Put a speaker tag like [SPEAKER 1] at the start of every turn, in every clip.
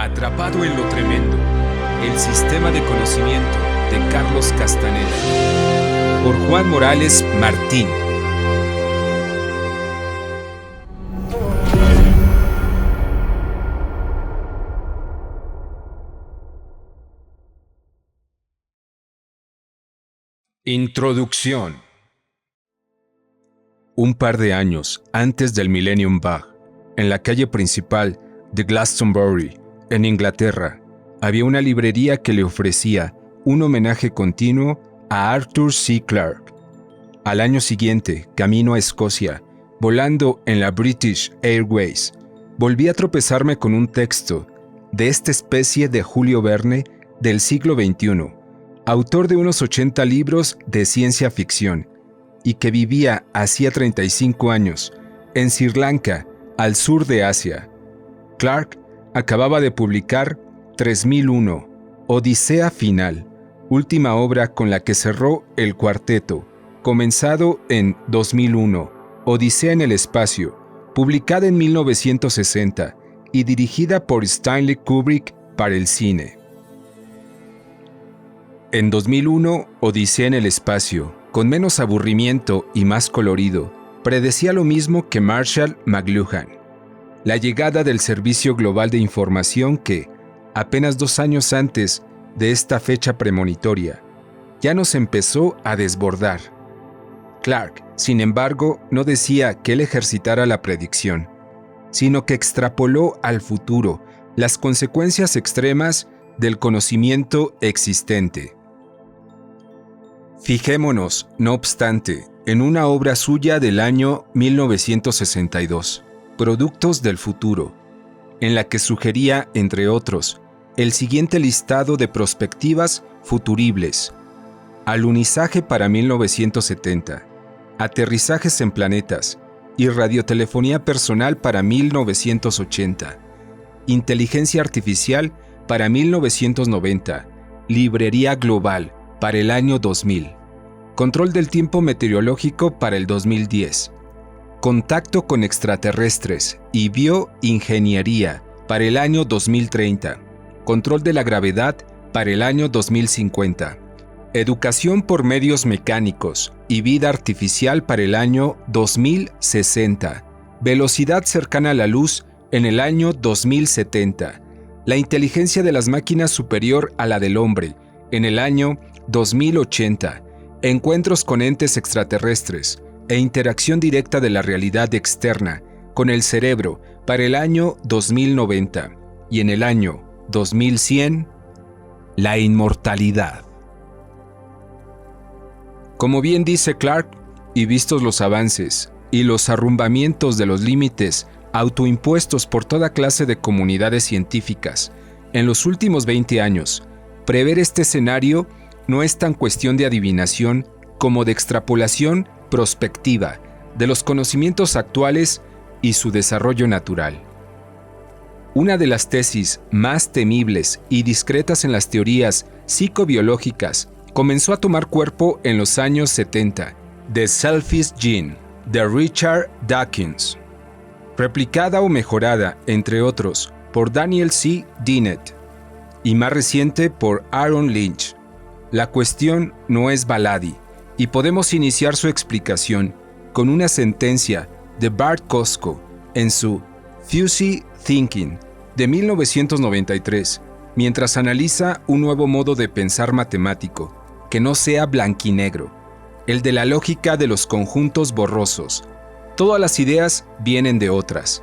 [SPEAKER 1] Atrapado en lo tremendo, el sistema de conocimiento de Carlos Castaneda, por Juan Morales Martín. Introducción. Un par de años antes del Millennium Bug, en la calle principal de Glastonbury, en Inglaterra, había una librería que le ofrecía un homenaje continuo a Arthur C. Clarke. Al año siguiente, camino a Escocia, volando en la British Airways, volví a tropezarme con un texto de esta especie de Julio Verne del siglo XXI, autor de unos 80 libros de ciencia ficción, y que vivía hacía 35 años en Sri Lanka, al sur de Asia. Clarke acababa de publicar 3001, Odisea Final, última obra con la que cerró el cuarteto, comenzado en 2001, Odisea en el espacio, publicada en 1960 y dirigida por Stanley Kubrick para el cine. En 2001, Odisea en el espacio, con menos aburrimiento y más colorido, predecía lo mismo que Marshall McLuhan: la llegada del Servicio Global de Información que, apenas 2 años antes de esta fecha premonitoria, ya nos empezó a desbordar. Clarke, sin embargo, no decía que él ejercitara la predicción, sino que extrapoló al futuro las consecuencias extremas del conocimiento existente. Fijémonos, no obstante, en una obra suya del año 1962, Productos del Futuro, en la que sugería, entre otros, el siguiente listado de perspectivas futuribles: alunizaje para 1970, aterrizajes en planetas y radiotelefonía personal para 1980, inteligencia artificial para 1990, librería global para el año 2000, control del tiempo meteorológico para el 2010, contacto con extraterrestres y bioingeniería para el año 2030, control de la gravedad para el año 2050, educación por medios mecánicos y vida artificial para el año 2060, velocidad cercana a la luz en el año 2070, la inteligencia de las máquinas superior a la del hombre en el año 2080, encuentros con entes extraterrestres e interacción directa de la realidad externa con el cerebro para el año 2090 y en el año 2100, la inmortalidad. Como bien dice Clarke, y vistos los avances y los arrumbamientos de los límites autoimpuestos por toda clase de comunidades científicas en los últimos 20 años, prever este escenario no es tan cuestión de adivinación como de extrapolación prospectiva de los conocimientos actuales y su desarrollo natural. Una de las tesis más temibles y discretas en las teorías psicobiológicas comenzó a tomar cuerpo en los años 70, The Selfish Gene, de Richard Dawkins, replicada o mejorada, entre otros, por Daniel C. Dennett, y más reciente por Aaron Lynch. La cuestión no es baladí, y podemos iniciar su explicación con una sentencia de Bart Costco en su Fuzzy Thinking de 1993, mientras analiza un nuevo modo de pensar matemático que no sea blanquinegro, el de la lógica de los conjuntos borrosos. Todas las ideas vienen de otras.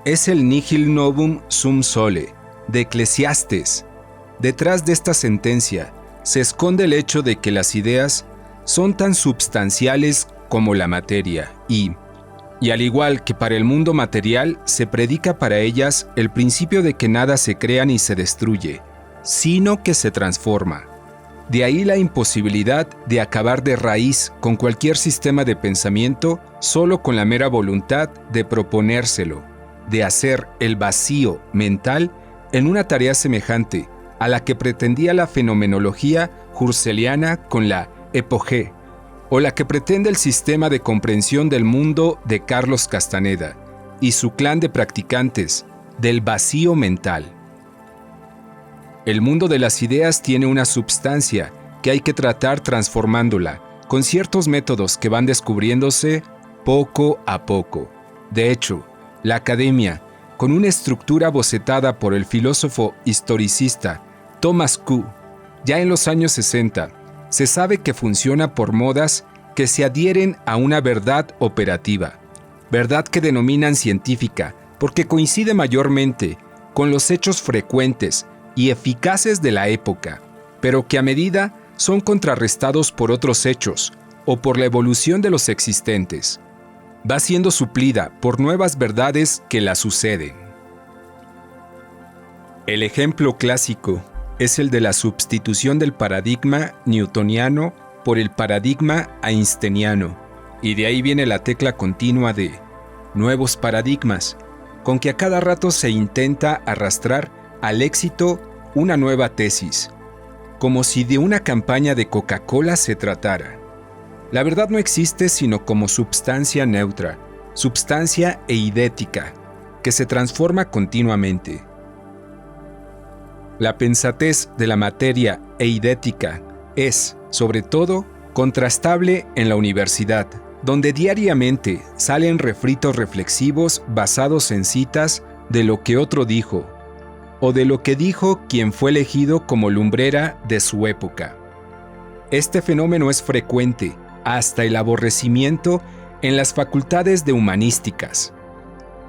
[SPEAKER 1] Es el nihil novum sum sole de Eclesiastes. Detrás de esta sentencia se esconde el hecho de que las ideas son tan substanciales como la materia y al igual que para el mundo material, se predica para ellas el principio de que nada se crea ni se destruye, sino que se transforma. De ahí la imposibilidad de acabar de raíz con cualquier sistema de pensamiento solo con la mera voluntad de proponérselo, de hacer el vacío mental en una tarea semejante a la que pretendía la fenomenología husserliana con la epogé, o la que pretende el sistema de comprensión del mundo de Carlos Castaneda y su clan de practicantes del vacío mental. El mundo de las ideas tiene una substancia que hay que tratar transformándola con ciertos métodos que van descubriéndose poco a poco. De hecho, la academia, con una estructura bocetada por el filósofo historicista Thomas Kuhn, ya en los años 60, se sabe que funciona por modas que se adhieren a una verdad operativa, verdad que denominan científica porque coincide mayormente con los hechos frecuentes y eficaces de la época, pero que a medida son contrarrestados por otros hechos o por la evolución de los existentes. Va siendo suplida por nuevas verdades que la suceden. El ejemplo clásico es el de la sustitución del paradigma newtoniano por el paradigma einsteiniano, y de ahí viene la tecla continua de nuevos paradigmas, con que a cada rato se intenta arrastrar al éxito una nueva tesis, como si de una campaña de Coca-Cola se tratara. La verdad no existe sino como substancia neutra, substancia eidética, que se transforma continuamente. La pensatez de la materia eidética es, sobre todo, contrastable en la universidad, donde diariamente salen refritos reflexivos basados en citas de lo que otro dijo, o de lo que dijo quien fue elegido como lumbrera de su época. Este fenómeno es frecuente, hasta el aborrecimiento, en las facultades de humanísticas,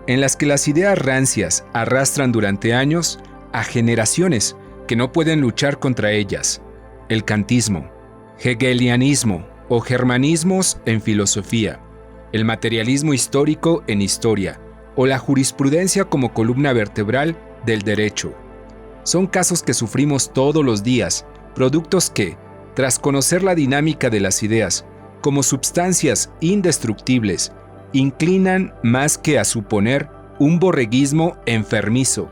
[SPEAKER 1] en las que las ideas rancias arrastran durante años a generaciones que no pueden luchar contra ellas: el kantismo, hegelianismo o germanismos en filosofía, el materialismo histórico en historia o la jurisprudencia como columna vertebral del derecho. Son casos que sufrimos todos los días, productos que, tras conocer la dinámica de las ideas como substancias indestructibles, inclinan más que a suponer un borreguismo enfermizo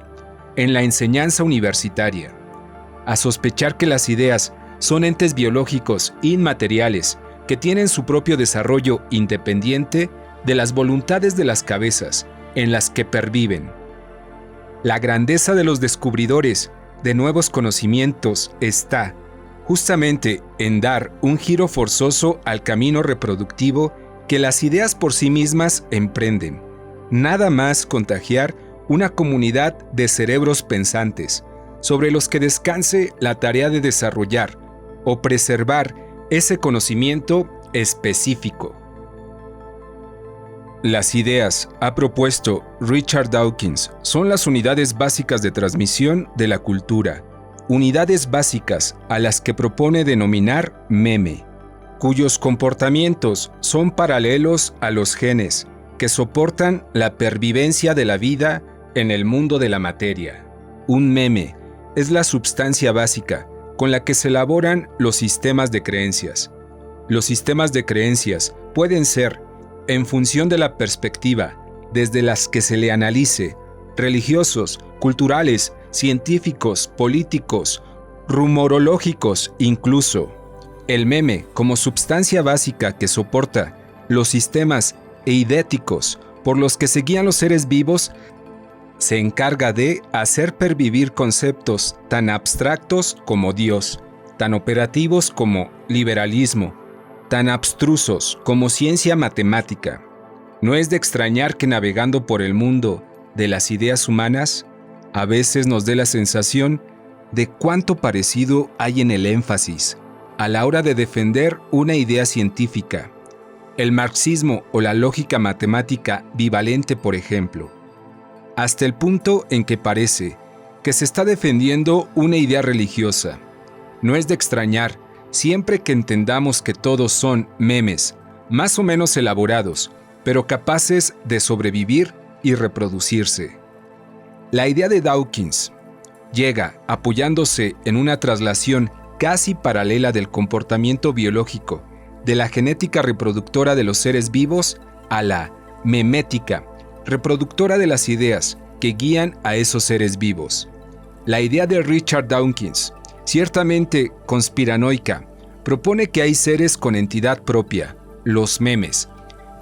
[SPEAKER 1] en la enseñanza universitaria, a sospechar que las ideas son entes biológicos inmateriales que tienen su propio desarrollo independiente de las voluntades de las cabezas en las que perviven. La grandeza de los descubridores de nuevos conocimientos está justamente en dar un giro forzoso al camino reproductivo que las ideas por sí mismas emprenden, nada más contagiar una comunidad de cerebros pensantes, sobre los que descanse la tarea de desarrollar o preservar ese conocimiento específico. Las ideas, ha propuesto Richard Dawkins, son las unidades básicas de transmisión de la cultura, unidades básicas a las que propone denominar meme, cuyos comportamientos son paralelos a los genes que soportan la pervivencia de la vida en el mundo de la materia. Un meme es la substancia básica con la que se elaboran los sistemas de creencias. Los sistemas de creencias pueden ser, en función de la perspectiva desde las que se le analice, religiosos, culturales, científicos, políticos, rumorológicos incluso. El meme, como substancia básica que soporta los sistemas eidéticos por los que se guían los seres vivos, se encarga de hacer pervivir conceptos tan abstractos como Dios, tan operativos como liberalismo, tan abstrusos como ciencia matemática. No es de extrañar que navegando por el mundo de las ideas humanas, a veces nos dé la sensación de cuánto parecido hay en el énfasis a la hora de defender una idea científica. El marxismo o la lógica matemática bivalente, por ejemplo, hasta el punto en que parece que se está defendiendo una idea religiosa. No es de extrañar, siempre que entendamos que todos son memes, más o menos elaborados, pero capaces de sobrevivir y reproducirse. La idea de Dawkins llega apoyándose en una traslación casi paralela del comportamiento biológico de la genética reproductora de los seres vivos a la memética, reproductora de las ideas que guían a esos seres vivos. La idea de Richard Dawkins, ciertamente conspiranoica, propone que hay seres con entidad propia, los memes,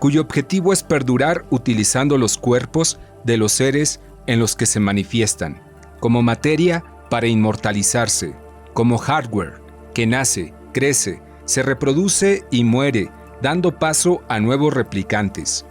[SPEAKER 1] cuyo objetivo es perdurar utilizando los cuerpos de los seres en los que se manifiestan, como materia para inmortalizarse, como hardware que nace, crece, se reproduce y muere, dando paso a nuevos replicantes.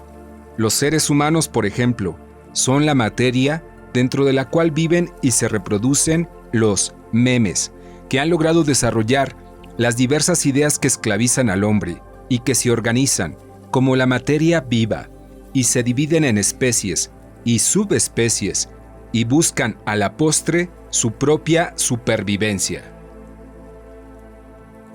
[SPEAKER 1] Los seres humanos, por ejemplo, son la materia dentro de la cual viven y se reproducen los memes, que han logrado desarrollar las diversas ideas que esclavizan al hombre y que se organizan como la materia viva y se dividen en especies y subespecies y buscan a la postre su propia supervivencia.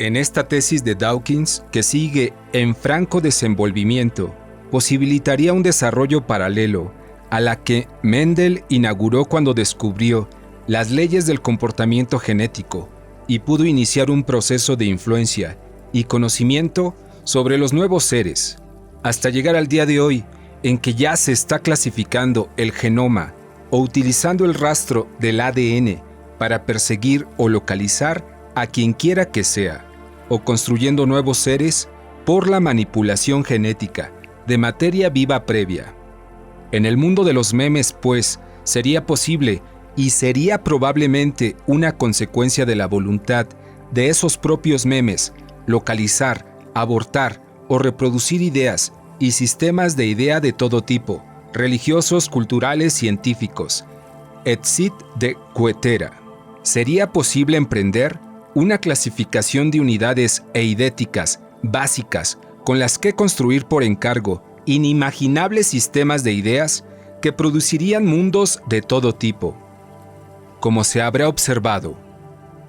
[SPEAKER 1] En esta tesis de Dawkins, que sigue en franco desenvolvimiento, posibilitaría un desarrollo paralelo a la que Mendel inauguró cuando descubrió las leyes del comportamiento genético y pudo iniciar un proceso de influencia y conocimiento sobre los nuevos seres, hasta llegar al día de hoy en que ya se está clasificando el genoma o utilizando el rastro del ADN para perseguir o localizar a quien quiera que sea, o construyendo nuevos seres por la manipulación genética de materia viva previa. En el mundo de los memes, pues, sería posible y sería probablemente una consecuencia de la voluntad de esos propios memes localizar, abortar o reproducir ideas y sistemas de idea de todo tipo, religiosos, culturales, científicos, etc. Sería posible emprender una clasificación de unidades eidéticas básicas con las que construir por encargo inimaginables sistemas de ideas que producirían mundos de todo tipo. Como se habrá observado,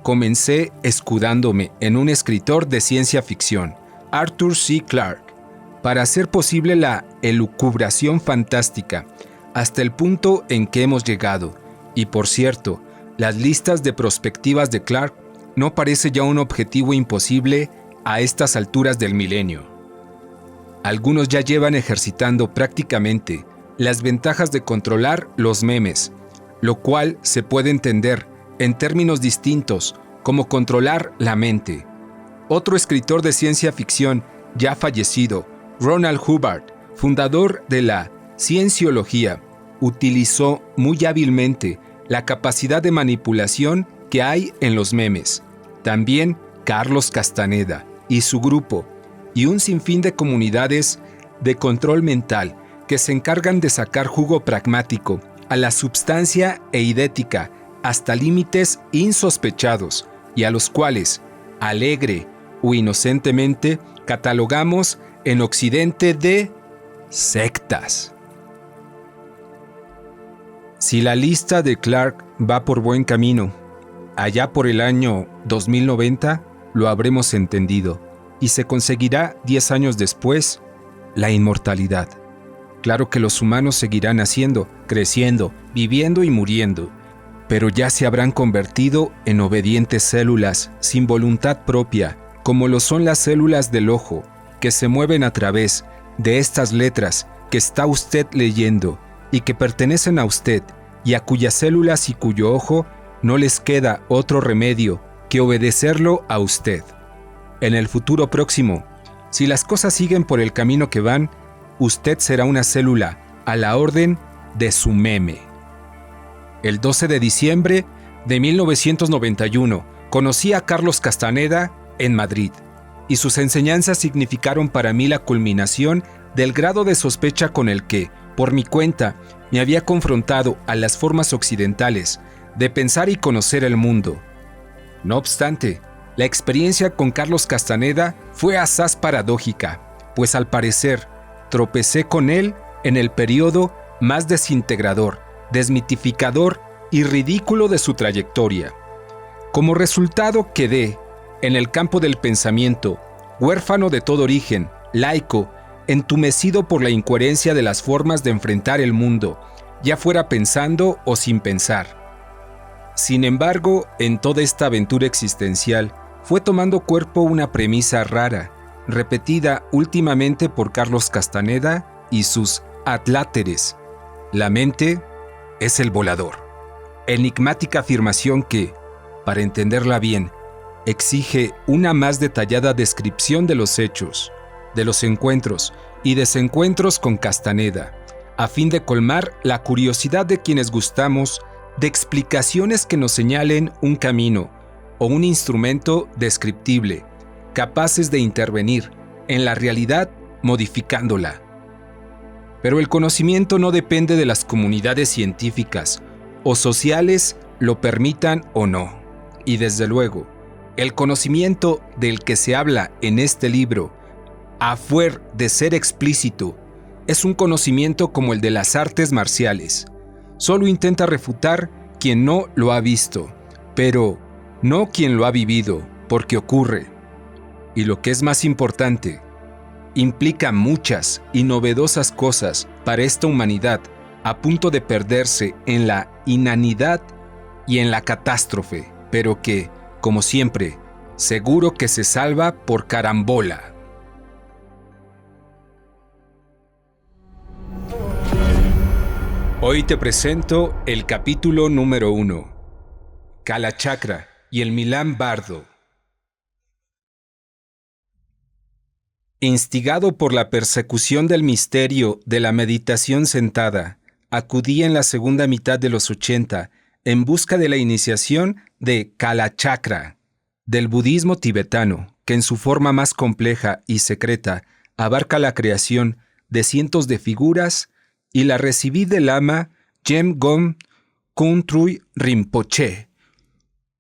[SPEAKER 1] comencé escudándome en un escritor de ciencia ficción, Arthur C. Clarke, para hacer posible la elucubración fantástica hasta el punto en que hemos llegado. Y por cierto, las listas de perspectivas de Clarke no parece ya un objetivo imposible a estas alturas del milenio. Algunos ya llevan ejercitando prácticamente las ventajas de controlar los memes, lo cual se puede entender en términos distintos como controlar la mente. Otro escritor de ciencia ficción ya fallecido, Ronald Hubbard, fundador de la cienciología, utilizó muy hábilmente la capacidad de manipulación que hay en los memes. También Carlos Castaneda y su grupo, y un sinfín de comunidades de control mental que se encargan de sacar jugo pragmático a la substancia eidética hasta límites insospechados y a los cuales, alegre o inocentemente, catalogamos en Occidente de sectas. Si la lista de Clarke va por buen camino, allá por el año 2090 lo habremos entendido y se conseguirá 10 años después la inmortalidad. Claro que los humanos seguirán naciendo, creciendo, viviendo y muriendo, pero ya se habrán convertido en obedientes células sin voluntad propia, como lo son las células del ojo, que se mueven a través de estas letras que está usted leyendo y que pertenecen a usted y a cuyas células y cuyo ojo no les queda otro remedio que obedecerlo a usted. En el futuro próximo, si las cosas siguen por el camino que van, usted será una célula a la orden de su meme. El 12 de diciembre de 1991 conocí a Carlos Castaneda en Madrid y sus enseñanzas significaron para mí la culminación del grado de sospecha con el que, por mi cuenta, me había confrontado a las formas occidentales de pensar y conocer el mundo. No obstante, la experiencia con Carlos Castaneda fue asaz paradójica, pues al parecer tropecé con él en el periodo más desintegrador, desmitificador y ridículo de su trayectoria. Como resultado quedé, en el campo del pensamiento, huérfano de todo origen, laico, entumecido por la incoherencia de las formas de enfrentar el mundo, ya fuera pensando o sin pensar. Sin embargo, en toda esta aventura existencial, fue tomando cuerpo una premisa rara, repetida últimamente por Carlos Castaneda y sus adláteres. La mente es el volador. Enigmática afirmación que, para entenderla bien, exige una más detallada descripción de los hechos, de los encuentros y desencuentros con Castaneda, a fin de colmar la curiosidad de quienes gustamos de explicaciones que nos señalen un camino o un instrumento descriptible, capaces de intervenir en la realidad modificándola. Pero el conocimiento no depende de las comunidades científicas o sociales lo permitan o no. Y desde luego, el conocimiento del que se habla en este libro, a fuer de ser explícito, es un conocimiento como el de las artes marciales. Solo intenta refutar quien no lo ha visto, pero no quien lo ha vivido, porque ocurre. Y lo que es más importante, implica muchas y novedosas cosas para esta humanidad a punto de perderse en la inanidad y en la catástrofe, pero que, como siempre, seguro que se salva por carambola. Hoy te presento el capítulo número 1, Kalachakra y el Milán Bardo. Instigado por la persecución del misterio de la meditación sentada, acudí en la segunda mitad de los 80 en busca de la iniciación de Kalachakra, del budismo tibetano, que en su forma más compleja y secreta abarca la creación de cientos de figuras, y la recibí del lama Gemgom Köntrul Rinpoche,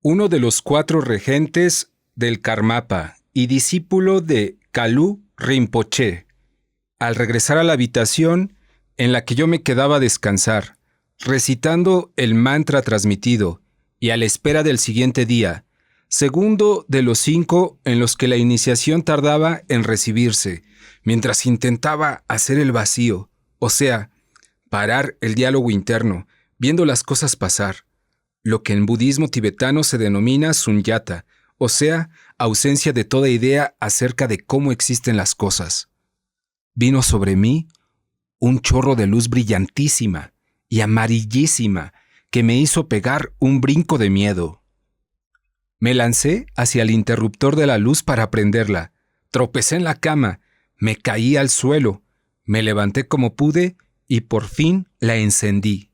[SPEAKER 1] uno de los 4 regentes del Karmapa y discípulo de Kalu Rinpoche. Al regresar a la habitación en la que yo me quedaba a descansar, recitando el mantra transmitido y a la espera del siguiente día, segundo de los 5 en los que la iniciación tardaba en recibirse, mientras intentaba hacer el vacío, o sea, parar el diálogo interno, viendo las cosas pasar, lo que en budismo tibetano se denomina sunyata, o sea, ausencia de toda idea acerca de cómo existen las cosas. Vino sobre mí un chorro de luz brillantísima y amarillísima que me hizo pegar un brinco de miedo. Me lancé hacia el interruptor de la luz para prenderla, tropecé en la cama, me caí al suelo, me levanté como pude y por fin la encendí.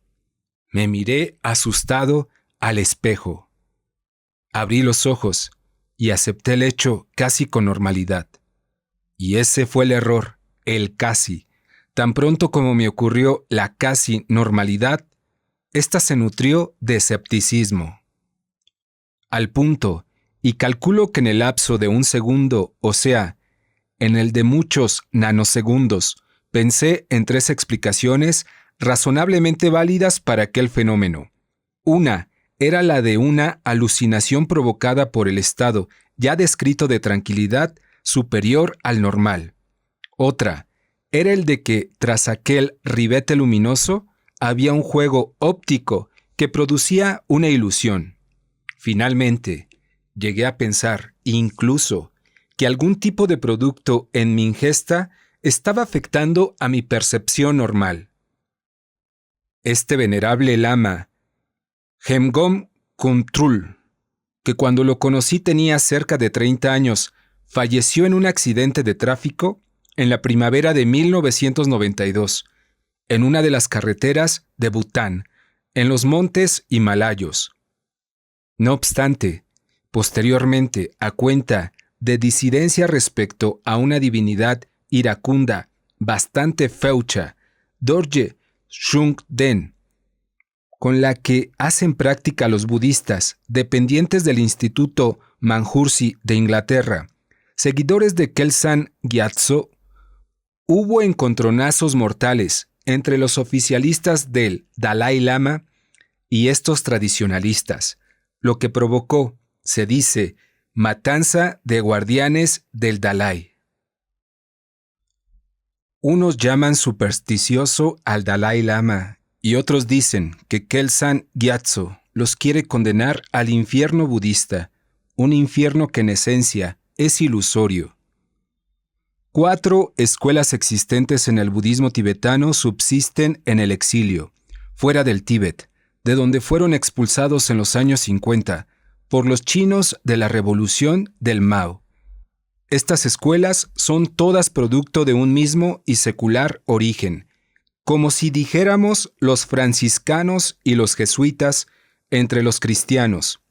[SPEAKER 1] Me miré asustado al espejo. Abrí los ojos y acepté el hecho casi con normalidad. Y ese fue el error, el casi. Tan pronto como me ocurrió la casi normalidad, ésta se nutrió de escepticismo. Al punto, y calculo que en el lapso de un segundo, o sea, en el de muchos nanosegundos, pensé en 3 explicaciones razonablemente válidas para aquel fenómeno. Una era la de una alucinación provocada por el estado ya descrito de tranquilidad superior al normal. Otra era el de que, tras aquel ribete luminoso, había un juego óptico que producía una ilusión. Finalmente, llegué a pensar, incluso, que algún tipo de producto en mi ingesta estaba afectando a mi percepción normal. Este venerable lama, Gemgom Köntrul, que cuando lo conocí tenía cerca de 30 años, falleció en un accidente de tráfico en la primavera de 1992, en una de las carreteras de Bután, en los montes himalayos. No obstante, posteriormente, a cuenta de disidencia respecto a una divinidad iracunda, bastante feucha, Dorje Shungden, con la que hacen práctica los budistas dependientes del Instituto Manjusri de Inglaterra, seguidores de Kelsang Gyatso, hubo encontronazos mortales entre los oficialistas del Dalai Lama y estos tradicionalistas, lo que provocó, se dice, matanza de guardianes del Dalai. Unos llaman supersticioso al Dalai Lama y otros dicen que Kelsang Gyatso los quiere condenar al infierno budista, un infierno que en esencia es ilusorio. 4 escuelas existentes en el budismo tibetano subsisten en el exilio, fuera del Tíbet, de donde fueron expulsados en los años 50 por los chinos de la revolución del Mao. Estas escuelas son todas producto de un mismo y secular origen, como si dijéramos los franciscanos y los jesuitas entre los cristianos.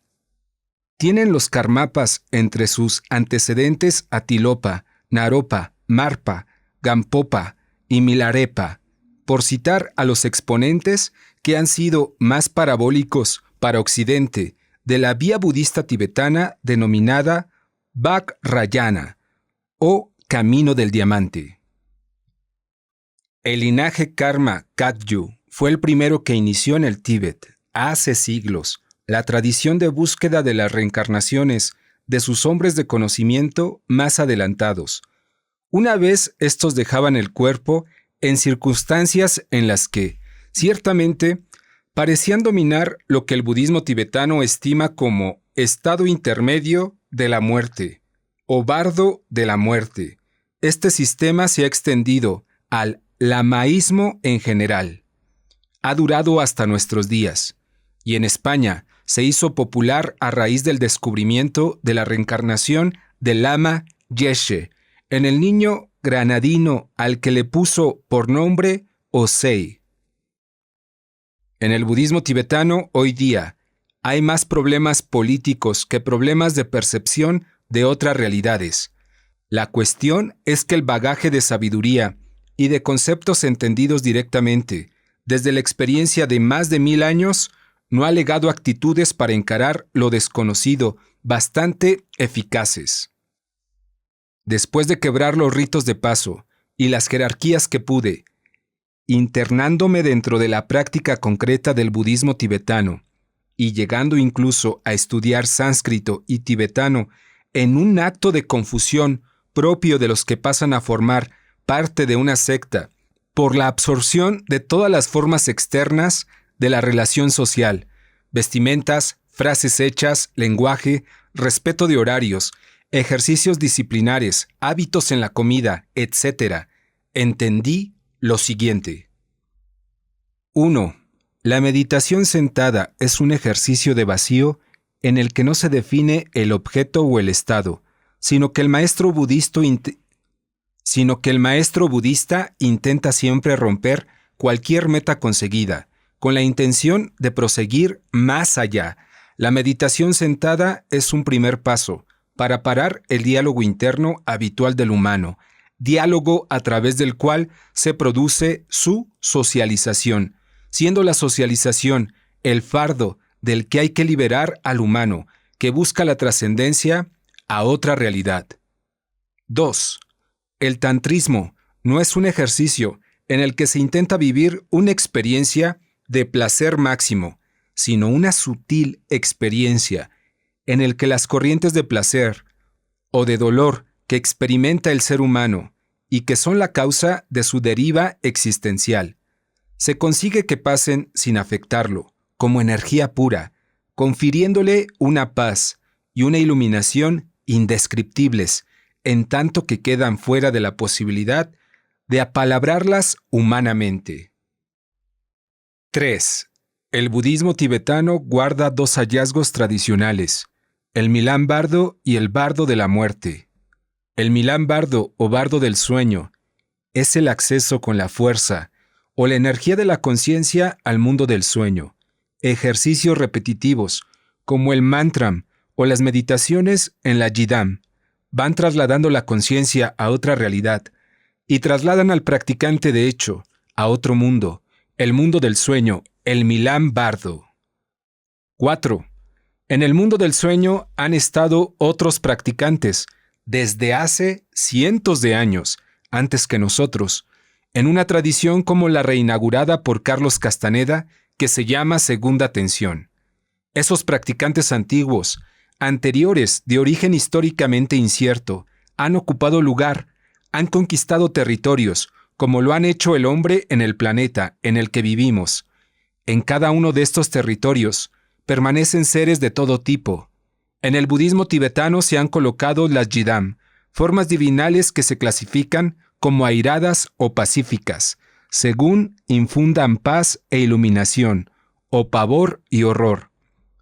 [SPEAKER 1] Tienen los Karmapas entre sus antecedentes a Tilopa, Naropa, Marpa, Gampopa y Milarepa, por citar a los exponentes que han sido más parabólicos para Occidente de la vía budista tibetana denominada Vajrayana o Camino del Diamante. El linaje Karma Kagyu fue el primero que inició en el Tíbet, hace siglos, la tradición de búsqueda de las reencarnaciones de sus hombres de conocimiento más adelantados. Una vez estos dejaban el cuerpo en circunstancias en las que, ciertamente, parecían dominar lo que el budismo tibetano estima como estado intermedio de la muerte, o bardo de la muerte. Este sistema se ha extendido al lamaísmo en general. Ha durado hasta nuestros días, y en España se hizo popular a raíz del descubrimiento de la reencarnación del lama Yeshe en el niño granadino al que le puso por nombre Osei. En el budismo tibetano hoy día hay más problemas políticos que problemas de percepción de otras realidades. La cuestión es que el bagaje de sabiduría y de conceptos entendidos directamente desde la experiencia de más de 1000 años no ha legado actitudes para encarar lo desconocido bastante eficaces. Después de quebrar los ritos de paso y las jerarquías que pude, internándome dentro de la práctica concreta del budismo tibetano y llegando incluso a estudiar sánscrito y tibetano en un acto de confusión propio de los que pasan a formar parte de una secta por la absorción de todas las formas externas de la relación social, vestimentas, frases hechas, lenguaje, respeto de horarios, ejercicios disciplinares, hábitos en la comida, etc., entendí lo siguiente. 1. La meditación sentada es un ejercicio de vacío en el que no se define el objeto o el estado, sino que el maestro budista intenta siempre romper cualquier meta conseguida, con la intención de proseguir más allá. La meditación sentada es un primer paso para parar el diálogo interno habitual del humano, diálogo a través del cual se produce su socialización, siendo la socialización el fardo del que hay que liberar al humano, que busca la trascendencia a otra realidad. 2. El tantrismo no es un ejercicio en el que se intenta vivir una experiencia de placer máximo, sino una sutil experiencia en el que las corrientes de placer o de dolor que experimenta el ser humano y que son la causa de su deriva existencial, se consigue que pasen sin afectarlo, como energía pura, confiriéndole una paz y una iluminación indescriptibles, en tanto que quedan fuera de la posibilidad de apalabrarlas humanamente. 3. El budismo tibetano guarda 2 hallazgos tradicionales, el Milán Bardo y el Bardo de la Muerte. El Milán Bardo o Bardo del Sueño es el acceso con la fuerza o la energía de la conciencia al mundo del sueño. Ejercicios repetitivos, como el mantram o las meditaciones en la yidam, van trasladando la conciencia a otra realidad y trasladan al practicante de hecho a otro mundo, el mundo del sueño, el Milán Bardo. 4. En el mundo del sueño han estado otros practicantes desde hace cientos de años, antes que nosotros, en una tradición como la reinaugurada por Carlos Castaneda, que se llama Segunda Tensión. Esos practicantes antiguos, anteriores de origen históricamente incierto, han ocupado lugar, han conquistado territorios, como lo han hecho el hombre en el planeta en el que vivimos. En cada uno de estos territorios permanecen seres de todo tipo. En el budismo tibetano se han colocado las yidam, formas divinales que se clasifican como airadas o pacíficas, según infundan paz e iluminación, o pavor y horror.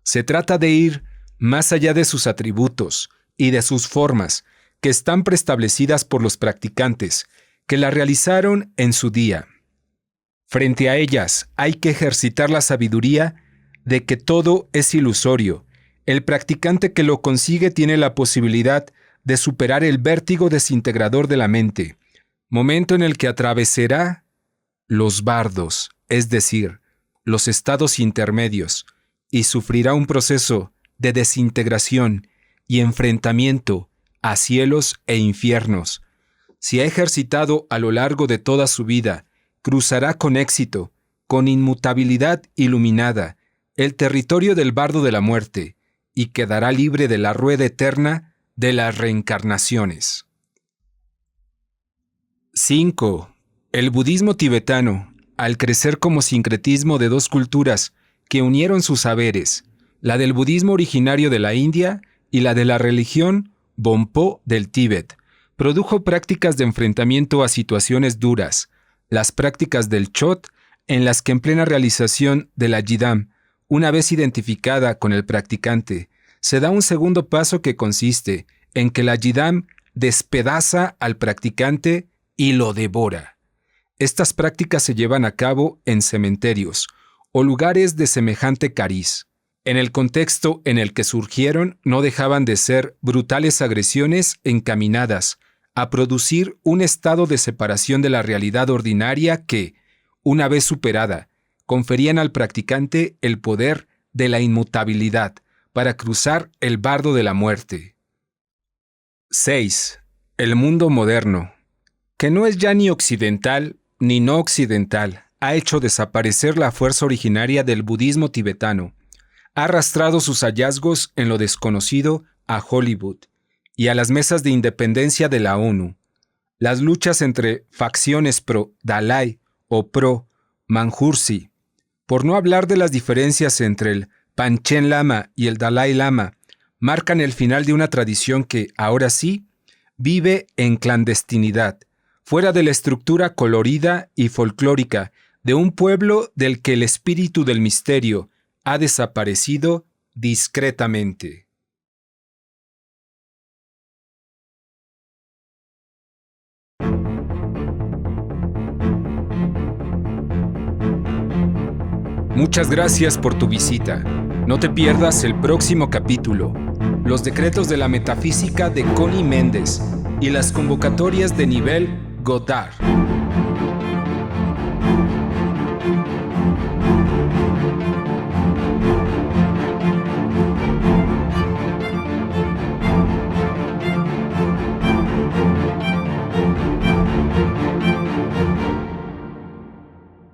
[SPEAKER 1] Se trata de ir más allá de sus atributos y de sus formas, que están preestablecidas por los practicantes, que la realizaron en su día. Frente a ellas hay que ejercitar la sabiduría de que todo es ilusorio. El practicante que lo consigue tiene la posibilidad de superar el vértigo desintegrador de la mente, momento en el que atravesará los bardos, es decir, los estados intermedios, y sufrirá un proceso de desintegración y enfrentamiento a cielos e infiernos. Si ha ejercitado a lo largo de toda su vida, cruzará con éxito, con inmutabilidad iluminada, el territorio del bardo de la muerte, y quedará libre de la rueda eterna de las reencarnaciones. 5. El budismo tibetano, al crecer como sincretismo de dos culturas que unieron sus saberes, la del budismo originario de la India y la de la religión Bonpo del Tíbet, produjo prácticas de enfrentamiento a situaciones duras, las prácticas del Chot, en las que en plena realización de la Yidam, una vez identificada con el practicante, se da un segundo paso que consiste en que la Yidam despedaza al practicante y lo devora. Estas prácticas se llevan a cabo en cementerios o lugares de semejante cariz. En el contexto en el que surgieron, no dejaban de ser brutales agresiones encaminadas a producir un estado de separación de la realidad ordinaria que, una vez superada, conferían al practicante el poder de la inmutabilidad para cruzar el bardo de la muerte. 6. El mundo moderno, que no es ya ni occidental ni no occidental, ha hecho desaparecer la fuerza originaria del budismo tibetano, ha arrastrado sus hallazgos en lo desconocido a Hollywood y a las mesas de independencia de la ONU. Las luchas entre facciones pro-Dalai o pro-Manjusri, por no hablar de las diferencias entre el Panchen Lama y el Dalai Lama, marcan el final de una tradición que, ahora sí, vive en clandestinidad, fuera de la estructura colorida y folclórica de un pueblo del que el espíritu del misterio ha desaparecido discretamente. Muchas gracias por tu visita. No te pierdas el próximo capítulo, los decretos de la metafísica de Connie Méndez y las convocatorias de nivel Godard.